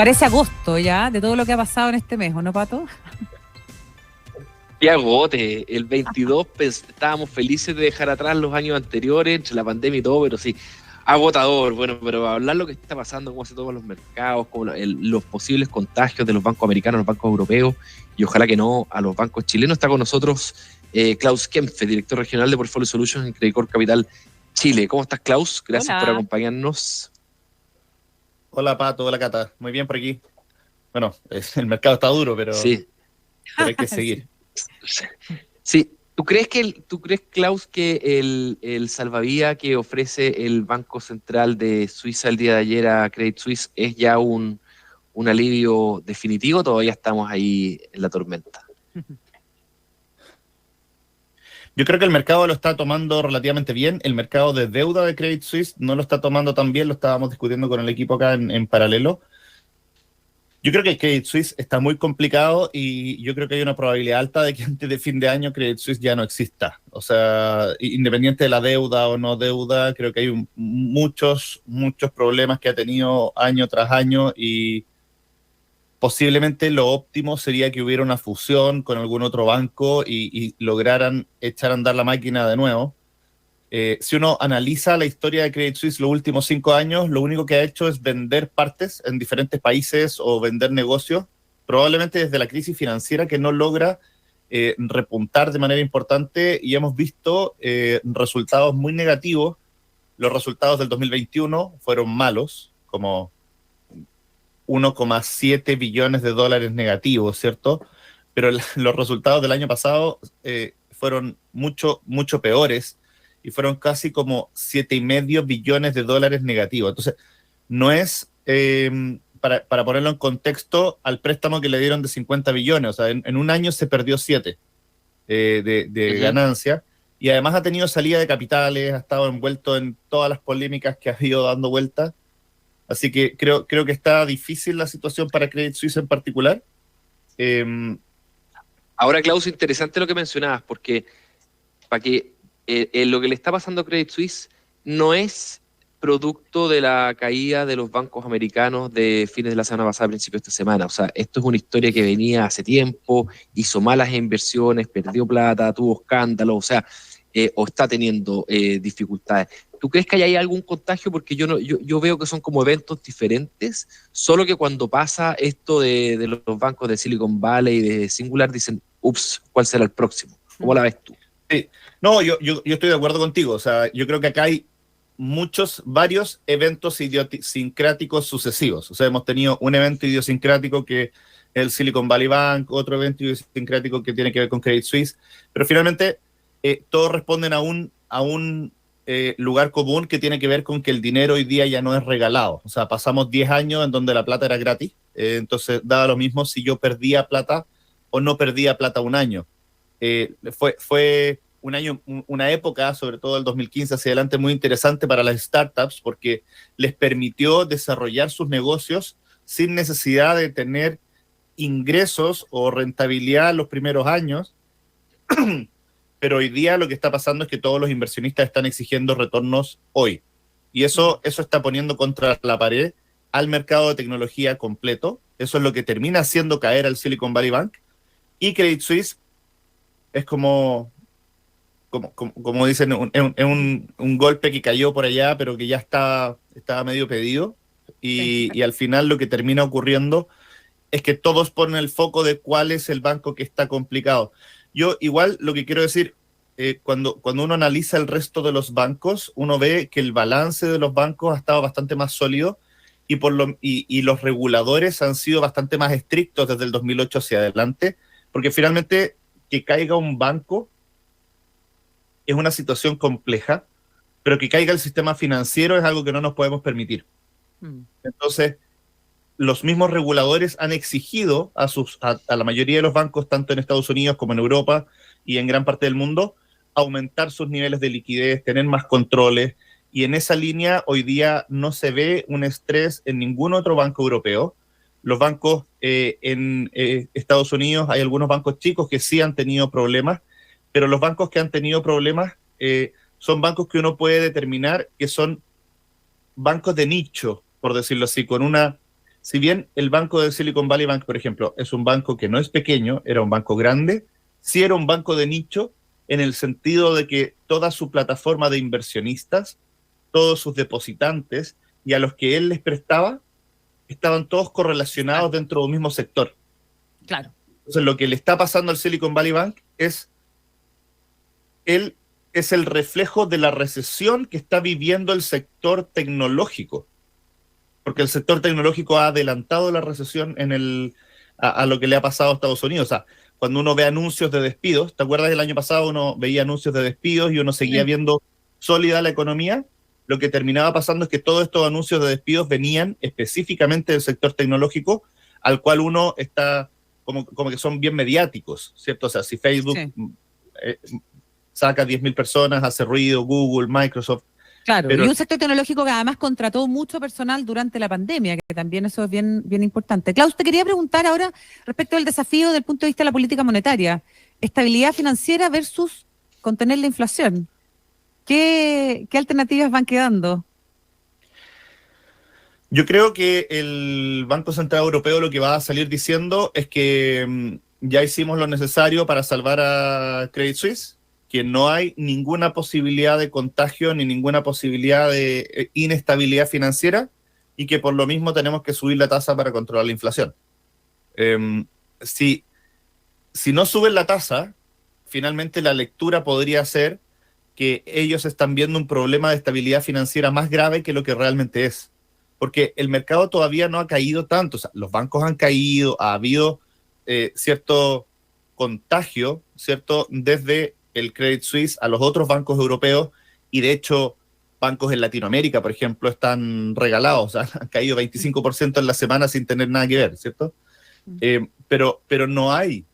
Parece agosto ya, de todo lo que ha pasado en este mes, ¿o no, Pato? Qué agote, el 22 estábamos felices de dejar atrás los años anteriores, entre la pandemia y todo, pero sí, agotador. Bueno, pero hablar lo que está pasando, cómo se toman los mercados, cómo los posibles contagios de los bancos americanos, los bancos europeos, y ojalá que no a los bancos chilenos. Está con nosotros Klaus Kempfe, director regional de Portfolio Solutions en Credicorp Capital Chile. ¿Cómo estás, Klaus? Gracias por acompañarnos. Hola, Pato, hola, Cata. Muy bien por aquí. Bueno, el mercado está duro, pero hay que seguir. Sí. ¿Tú crees, Klaus, que el salvavidas que ofrece el Banco Central de Suiza el día de ayer a Credit Suisse es ya un alivio definitivo? ¿Todavía estamos ahí en la tormenta? Yo creo que el mercado lo está tomando relativamente bien. El mercado de deuda de Credit Suisse no lo está tomando tan bien. Lo estábamos discutiendo con el equipo acá en paralelo. Yo creo que Credit Suisse está muy complicado y yo creo que hay una probabilidad alta de que antes de fin de año Credit Suisse ya no exista. O sea, independiente de la deuda o no deuda, creo que hay muchos problemas que ha tenido año tras año y posiblemente lo óptimo sería que hubiera una fusión con algún otro banco y lograran echar a andar la máquina de nuevo. Si uno analiza la historia de Credit Suisse los últimos 5 años, lo único que ha hecho es vender partes en diferentes países o vender negocios, probablemente desde la crisis financiera que no logra repuntar de manera importante, y hemos visto resultados muy negativos. Los resultados del 2021 fueron malos, como 1,7 billones de dólares negativos, ¿cierto? Pero los resultados del año pasado fueron mucho peores, y fueron casi como 7,5 billones de dólares negativos. Entonces, no es, para ponerlo en contexto, al préstamo que le dieron de 50 billones, o sea, en un año se perdió 7 de ganancia, y además ha tenido salida de capitales, ha estado envuelto en todas las polémicas que ha ido dando vueltas. Así que creo que está difícil la situación para Credit Suisse en particular. Ahora, Klaus, interesante lo que mencionabas, porque para que lo que le está pasando a Credit Suisse no es producto de la caída de los bancos americanos de fines de la semana pasada, principios de esta semana. O sea, esto es una historia que venía hace tiempo, hizo malas inversiones, perdió plata, tuvo escándalos, o sea, o está teniendo dificultades. ¿Tú crees que hay algún contagio? Porque yo veo que son como eventos diferentes, solo que cuando pasa esto de los bancos de Silicon Valley y de Singular, dicen, ups, ¿cuál será el próximo? ¿Cómo la ves tú? Sí. No, yo estoy de acuerdo contigo. O sea, yo creo que acá hay varios eventos idiosincráticos sucesivos. O sea, hemos tenido un evento idiosincrático que es el Silicon Valley Bank, otro evento idiosincrático que tiene que ver con Credit Suisse, pero finalmente todos responden a un lugar común que tiene que ver con que el dinero hoy día ya no es regalado. O sea, pasamos 10 años en donde la plata era gratis, entonces daba lo mismo si yo perdía plata o no perdía plata un año. Fue un año, una época, sobre todo el 2015 hacia adelante, muy interesante para las startups, porque les permitió desarrollar sus negocios sin necesidad de tener ingresos o rentabilidad en los primeros años. Pero hoy día lo que está pasando es que todos los inversionistas están exigiendo retornos hoy. Y eso está poniendo contra la pared al mercado de tecnología completo. Eso es lo que termina haciendo caer al Silicon Valley Bank. Y Credit Suisse es como dicen, un golpe que cayó por allá, pero que ya estaba medio pedido. Y al final lo que termina ocurriendo es que todos ponen el foco de cuál es el banco que está complicado. Yo igual lo que quiero decir, cuando uno analiza el resto de los bancos, uno ve que el balance de los bancos ha estado bastante más sólido, y los reguladores han sido bastante más estrictos desde el 2008 hacia adelante, porque finalmente que caiga un banco es una situación compleja, pero que caiga el sistema financiero es algo que no nos podemos permitir. Entonces, los mismos reguladores han exigido a la mayoría de los bancos, tanto en Estados Unidos como en Europa y en gran parte del mundo, aumentar sus niveles de liquidez, tener más controles, y en esa línea hoy día no se ve un estrés en ningún otro banco europeo. Los bancos en Estados Unidos, hay algunos bancos chicos que sí han tenido problemas, pero los bancos que han tenido problemas son bancos que uno puede determinar que son bancos de nicho, por decirlo así, con una si bien el banco de Silicon Valley Bank, por ejemplo, es un banco que no es pequeño, era un banco grande, sí era un banco de nicho en el sentido de que toda su plataforma de inversionistas, todos sus depositantes y a los que él les prestaba, estaban todos correlacionados dentro de un mismo sector. Claro. Entonces, lo que le está pasando al Silicon Valley Bank es él es el reflejo de la recesión que está viviendo el sector tecnológico, porque el sector tecnológico ha adelantado la recesión a lo que le ha pasado a Estados Unidos. O sea, cuando uno ve anuncios de despidos, ¿te acuerdas del año pasado uno veía anuncios de despidos y uno seguía viendo sólida la economía? Lo que terminaba pasando es que todos estos anuncios de despidos venían específicamente del sector tecnológico, al cual uno está como que son bien mediáticos, ¿cierto? O sea, si Facebook saca 10.000 personas, hace ruido, Google, Microsoft. Claro, pero y un sector tecnológico que además contrató mucho personal durante la pandemia, que también eso es bien, bien importante. Klaus, te quería preguntar ahora respecto al desafío desde el punto de vista de la política monetaria, estabilidad financiera versus contener la inflación. ¿Qué alternativas van quedando? Yo creo que el Banco Central Europeo lo que va a salir diciendo es que ya hicimos lo necesario para salvar a Credit Suisse, que no hay ninguna posibilidad de contagio ni ninguna posibilidad de inestabilidad financiera y que por lo mismo tenemos que subir la tasa para controlar la inflación. Si no suben la tasa, finalmente la lectura podría ser que ellos están viendo un problema de estabilidad financiera más grave que lo que realmente es. Porque el mercado todavía no ha caído tanto. O sea, los bancos han caído, ha habido cierto contagio, ¿cierto? Desde el Credit Suisse a los otros bancos europeos, y de hecho bancos en Latinoamérica, por ejemplo, están regalados, o sea, han caído 25% en la semana sin tener nada que ver, ¿cierto? Pero no hay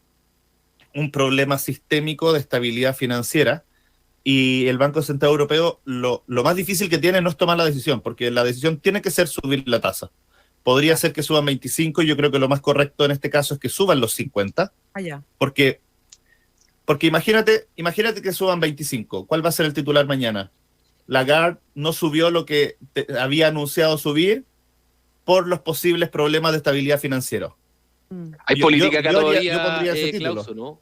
un problema sistémico de estabilidad financiera, y el Banco Central Europeo lo más difícil que tiene no es tomar la decisión, porque la decisión tiene que ser subir la tasa. Podría ser que suban 25, y yo creo que lo más correcto en este caso es que suban los 50, porque imagínate que suban 25. ¿Cuál va a ser el titular mañana? Lagarde no subió lo que había anunciado subir por los posibles problemas de estabilidad financiera. Hay política acá todavía, yo pondría ese título. Klaus, ¿no?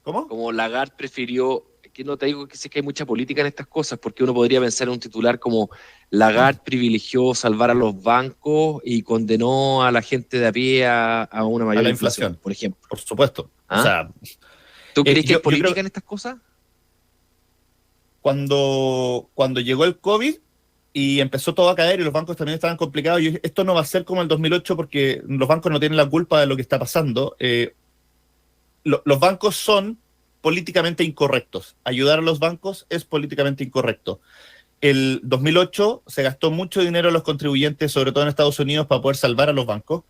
¿Cómo? Como Lagarde prefirió, que no te digo que sí que hay mucha política en estas cosas, porque uno podría pensar en un titular como Lagarde privilegió salvar a los bancos y condenó a la gente de a pie a una mayor inflación, por ejemplo. Por supuesto. ¿Ah? O sea, ¿tú crees que hay política en estas cosas? Cuando llegó el COVID y empezó todo a caer y los bancos también estaban complicados, esto no va a ser como el 2008 porque los bancos no tienen la culpa de lo que está pasando. Los bancos son políticamente incorrectos. Ayudar a los bancos es políticamente incorrecto. El 2008 se gastó mucho dinero a los contribuyentes, sobre todo en Estados Unidos, para poder salvar a los bancos.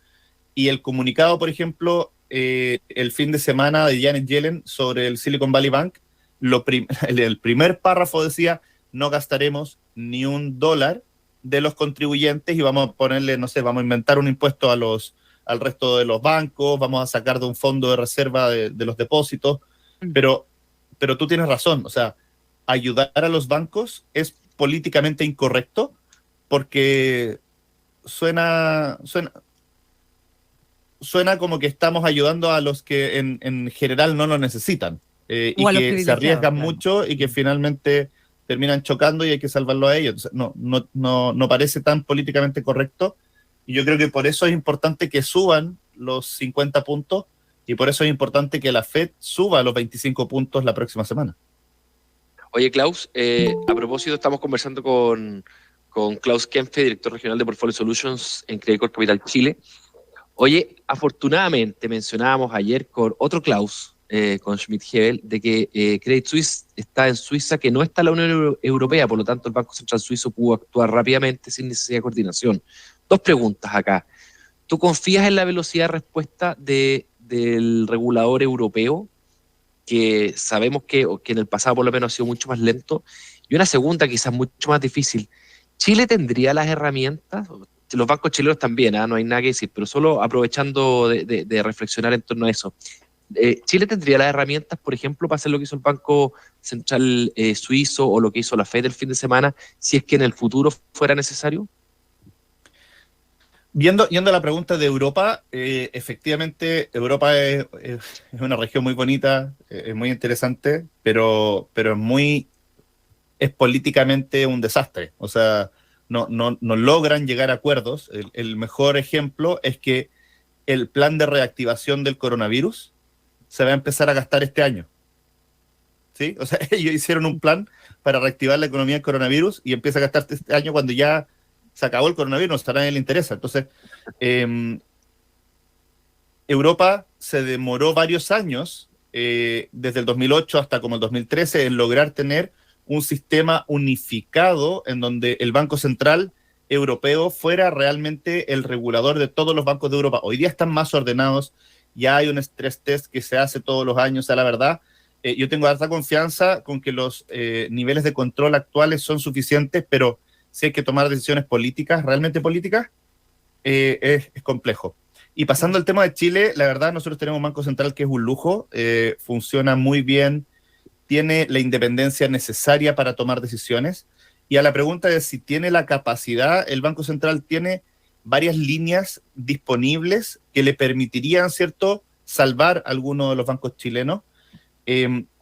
Y el comunicado, por ejemplo, el fin de semana de Janet Yellen sobre el Silicon Valley Bank, el primer párrafo decía: no gastaremos ni $1 de los contribuyentes y vamos a ponerle, no sé, vamos a inventar un impuesto al resto de los bancos, vamos a sacar de un fondo de reserva de los depósitos. Pero tú tienes razón, o sea, ayudar a los bancos es políticamente incorrecto porque suena como que estamos ayudando a los que en general no lo necesitan, y que se arriesgan mucho y que finalmente terminan chocando y hay que salvarlo a ellos. Entonces, no parece tan políticamente correcto, y yo creo que por eso es importante que suban los 50 puntos y por eso es importante que la Fed suba los 25 puntos la próxima semana. Oye, Klaus, a propósito, estamos conversando con Klaus Kempfe, director regional de Portfolio Solutions en Credicorp Capital Chile. Oye, afortunadamente mencionábamos ayer con otro Klaus, con Schmidt-Hebel, de que Credit Suisse está en Suiza, que no está en la Unión Europea, por lo tanto el Banco Central Suizo pudo actuar rápidamente sin necesidad de coordinación. Dos preguntas acá. ¿Tú confías en la velocidad de respuesta del regulador europeo, que sabemos que en el pasado por lo menos ha sido mucho más lento? Y una segunda, quizás mucho más difícil. ¿Chile tendría las herramientas? Los bancos chilenos también, no hay nada que decir, pero solo aprovechando de reflexionar en torno a eso. ¿Chile tendría las herramientas, por ejemplo, para hacer lo que hizo el Banco Central Suizo o lo que hizo la Fed el fin de semana, si es que en el futuro fuera necesario? Yendo a la pregunta de Europa, efectivamente Europa es una región muy bonita, es muy interesante, pero es políticamente un desastre. O sea, no logran llegar a acuerdos. El mejor ejemplo es que el plan de reactivación del coronavirus se va a empezar a gastar este año. ¿Sí? O sea, ellos hicieron un plan para reactivar la economía del coronavirus y empieza a gastarse este año cuando ya se acabó el coronavirus, a nadie le interesa. Entonces, Europa se demoró varios años, desde el 2008 hasta como el 2013, en lograr tener un sistema unificado en donde el Banco Central Europeo fuera realmente el regulador de todos los bancos de Europa. Hoy día están más ordenados, ya hay un stress test que se hace todos los años, a la verdad. Yo tengo alta confianza con que los niveles de control actuales son suficientes, pero si hay que tomar decisiones políticas, realmente políticas, es complejo. Y pasando al tema de Chile, la verdad, nosotros tenemos un Banco Central que es un lujo, funciona muy bien, tiene la independencia necesaria para tomar decisiones. Y a la pregunta de si tiene la capacidad, el Banco Central tiene varias líneas disponibles que le permitirían, ¿cierto?, salvar algunos de los bancos chilenos.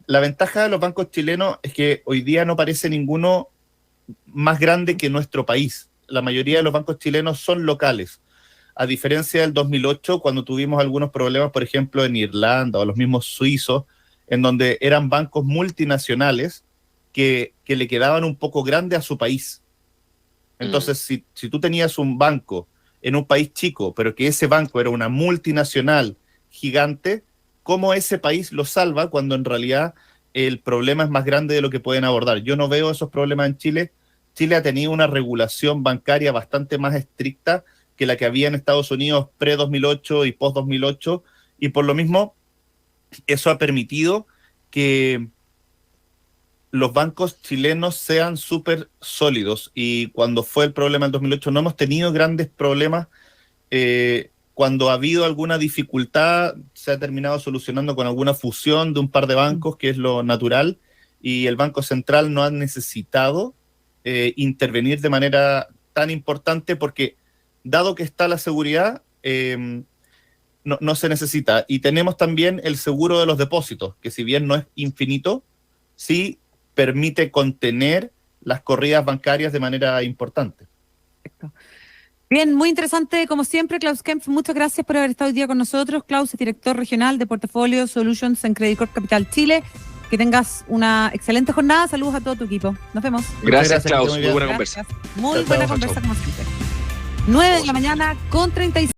La ventaja de los bancos chilenos es que hoy día no parece ninguno más grande que nuestro país. La mayoría de los bancos chilenos son locales, a diferencia del 2008, cuando tuvimos algunos problemas, por ejemplo, en Irlanda o los mismos suizos, en donde eran bancos multinacionales que le quedaban un poco grande a su país. Entonces, si tú tenías un banco en un país chico, pero que ese banco era una multinacional gigante, ¿cómo ese país lo salva cuando en realidad el problema es más grande de lo que pueden abordar? Yo no veo esos problemas en Chile. Chile ha tenido una regulación bancaria bastante más estricta que la que había en Estados Unidos pre-2008 y post-2008, y por lo mismo eso ha permitido que los bancos chilenos sean súper sólidos, y cuando fue el problema del 2008 no hemos tenido grandes problemas. Cuando ha habido alguna dificultad se ha terminado solucionando con alguna fusión de un par de bancos, que es lo natural, y el Banco Central no ha necesitado intervenir de manera tan importante porque, dado que está la seguridad, no se necesita. Y tenemos también el seguro de los depósitos, que si bien no es infinito, sí permite contener las corridas bancarias de manera importante. Perfecto. Bien, muy interesante como siempre, Klaus Kempf. Muchas gracias por haber estado hoy día con nosotros. Klaus es director regional de Portfolio Solutions en Credicorp Capital Chile. Que tengas una excelente jornada. Saludos a todo tu equipo. Nos vemos. Gracias, Klaus. Muy buena conversa. Muy buena conversa como siempre. 9 de la mañana con 35.